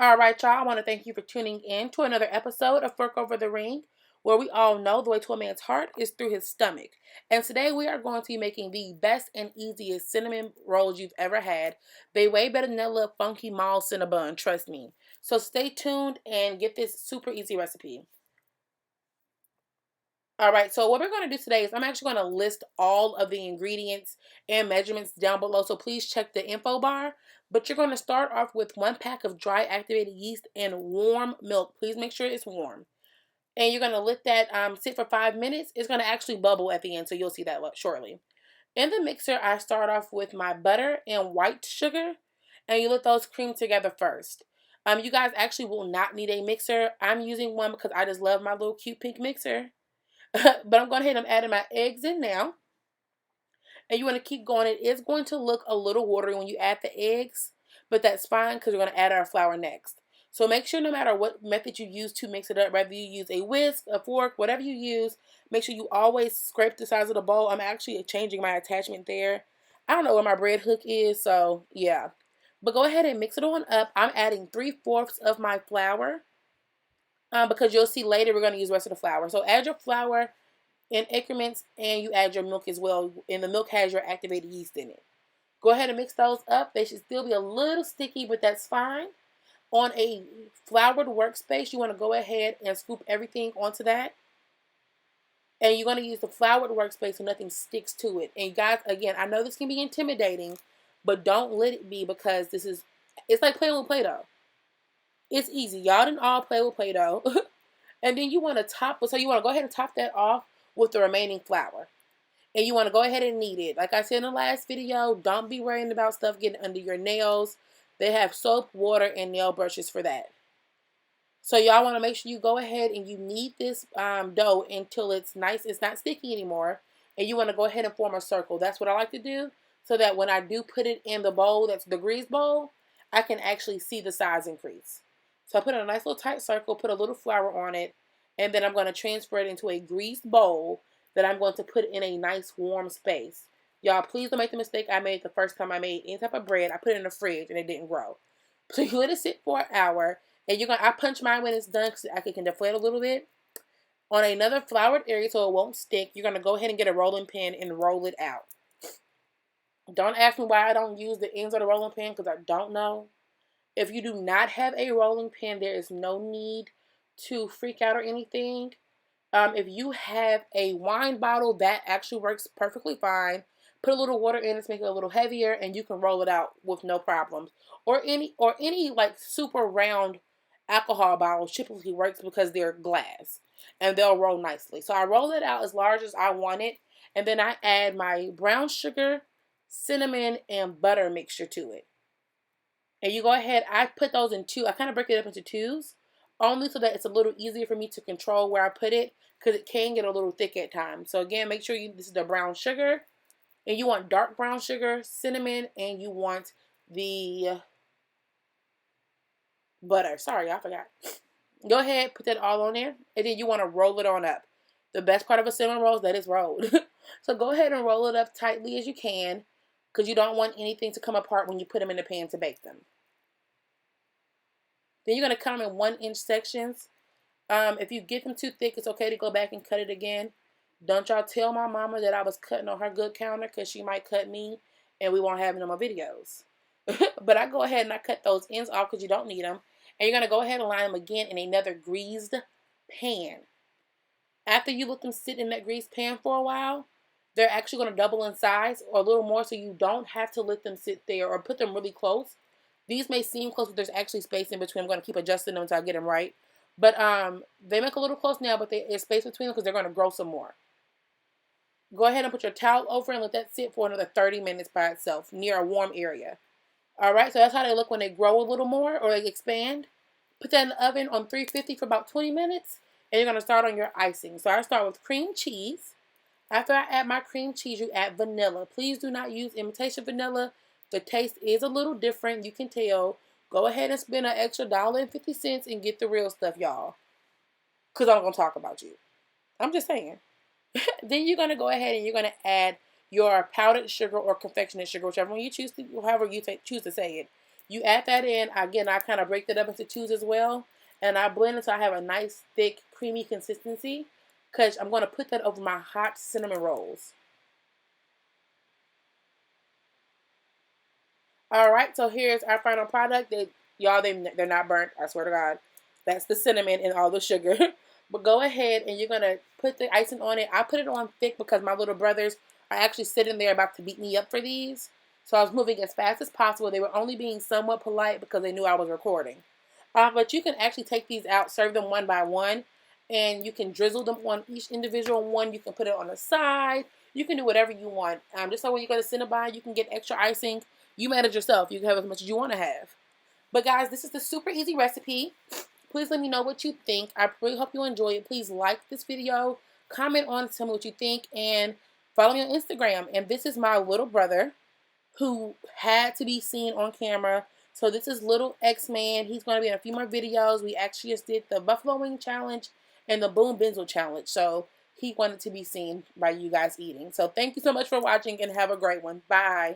All right, y'all. I want to thank you for tuning in to another episode of Fork Over the Ring, where we all know the way to a man's heart is through his stomach. And today we are going to be making the best and easiest cinnamon rolls you've ever had. They way better than that little funky mall cinnabon, trust me. So stay tuned and get this super easy recipe. All right, so what we're going to do today is I'm actually going to list all of the ingredients and measurements down below, so please check the info bar. But you're going to start off with 1 pack of dry activated yeast and warm milk. Please make sure it's warm. And you're going to let that sit for 5 minutes. It's going to actually bubble at the end, so you'll see that shortly. In the mixer, I start off with my butter and white sugar, and you let those cream together first. You guys actually will not need a mixer. I'm using one because I just love my little cute pink mixer. But I'm going ahead and I'm adding my eggs in now. And you want to keep going. It is going to look a little watery when you add the eggs, but that's fine because we're going to add our flour next. So make sure no matter what method you use to mix it up, whether you use a whisk, a fork, whatever you use, make sure you always scrape the sides of the bowl. I'm actually changing my attachment there. I don't know where my bread hook is, so yeah. But go ahead and mix it on up. I'm adding 3/4 of my flour because you'll see later we're going to use the rest of the flour. So add your flour in increments, and you add your milk as well, and the milk has your activated yeast in it. Go ahead and mix those up. They should still be a little sticky, but that's fine. On a floured workspace, you want to go ahead and scoop everything onto that. And you're going to use the floured workspace so nothing sticks to it. And guys, again, I know this can be intimidating, but don't let it be, because it's like playing with Play-Doh. It's easy. Y'all didn't all play with Play-Doh. And then you want to go ahead and top that off with the remaining flour. And you want to go ahead and knead it. Like I said in the last video, don't be worrying about stuff getting under your nails. They have soap, water, and nail brushes for that. So y'all want to make sure you go ahead and you knead this dough until it's nice. It's not sticky anymore. And you want to go ahead and form a circle. That's what I like to do, so that when I do put it in the bowl, that's the grease bowl, I can actually see the size increase. So I put in a nice little tight circle, put a little flour on it, and then I'm going to transfer it into a greased bowl that I'm going to put in a nice warm space. Y'all, please don't make the mistake I made the first time I made any type of bread. I put it in the fridge and it didn't grow. So you let it sit for an hour, and I punch mine when it's done because I can deflate a little bit on another floured area so it won't stick. You're going to go ahead and get a rolling pin and roll it out. Don't ask me why I don't use the ends of the rolling pin, because I don't know. If you do not have a rolling pin, there is no need to freak out or anything. If you have a wine bottle, that actually works perfectly fine. Put a little water in it to make it a little heavier, and you can roll it out with no problems. Or any like super round alcohol bottles typically works because they're glass and they'll roll nicely. So I roll it out as large as I want it, and then I add my brown sugar, cinnamon, and butter mixture to it. And you go ahead, I put those in two. I kind of break it up into twos, only so that it's a little easier for me to control where I put it, because it can get a little thick at times. So again, make sure this is the brown sugar, and you want dark brown sugar, cinnamon, and you want the butter. Sorry, I forgot. Go ahead, put that all on there, and then you want to roll it on up. The best part of a cinnamon roll is that it's rolled. So go ahead and roll it up tightly as you can, because you don't want anything to come apart when you put them in the pan to bake them. Then you're going to cut them in 1-inch sections. If you get them too thick, it's okay to go back and cut it again. Don't y'all tell my mama that I was cutting on her good counter, because she might cut me and we won't have it on my videos. But I go ahead and I cut those ends off because you don't need them. And you're going to go ahead and line them again in another greased pan. After you let them sit in that greased pan for a while, they're actually going to double in size or a little more, so you don't have to let them sit there or put them really close. These may seem close, but there's actually space in between. I'm going to keep adjusting them until I get them right. But they make a little close now, but there's space between them because they're going to grow some more. Go ahead and put your towel over and let that sit for another 30 minutes by itself near a warm area. All right, so that's how they look when they grow a little more or they expand. Put that in the oven on 350 for about 20 minutes, and you're going to start on your icing. So I start with cream cheese. After I add my cream cheese, you add vanilla. Please do not use imitation vanilla. The taste is a little different, you can tell. Go ahead and spend an extra $1.50 and get the real stuff, y'all. Because I'm going to talk about you. I'm just saying. Then you're going to go ahead and you're going to add your powdered sugar or confectionate sugar, whichever one you choose to, however you choose to say it. You add that in. Again, I kind of break it up into twos as well. And I blend it so I have a nice, thick, creamy consistency. Because I'm going to put that over my hot cinnamon rolls. All right, so here's our final product. They're not burnt. I swear to God, that's the cinnamon and all the sugar. But go ahead and you're gonna put the icing on it. I put it on thick because my little brothers are actually sitting there about to beat me up for these. So I was moving as fast as possible. They were only being somewhat polite because they knew I was recording. But you can actually take these out, serve them one by one, and you can drizzle them on each individual one. You can put it on the side. You can do whatever you want. Just so when you go to Cinnabon, you can get extra icing. You manage yourself. You can have as much as you want to have. But guys, this is the super easy recipe. Please let me know what you think. I really hope you enjoy it. Please like this video, comment on it, tell me what you think, and follow me on Instagram. And this is my little brother who had to be seen on camera. So this is little X-Man. He's going to be in a few more videos. We actually just did the Buffalo Wing Challenge and the Boom Benzel Challenge. So he wanted to be seen by you guys eating. So thank you so much for watching and have a great one. Bye.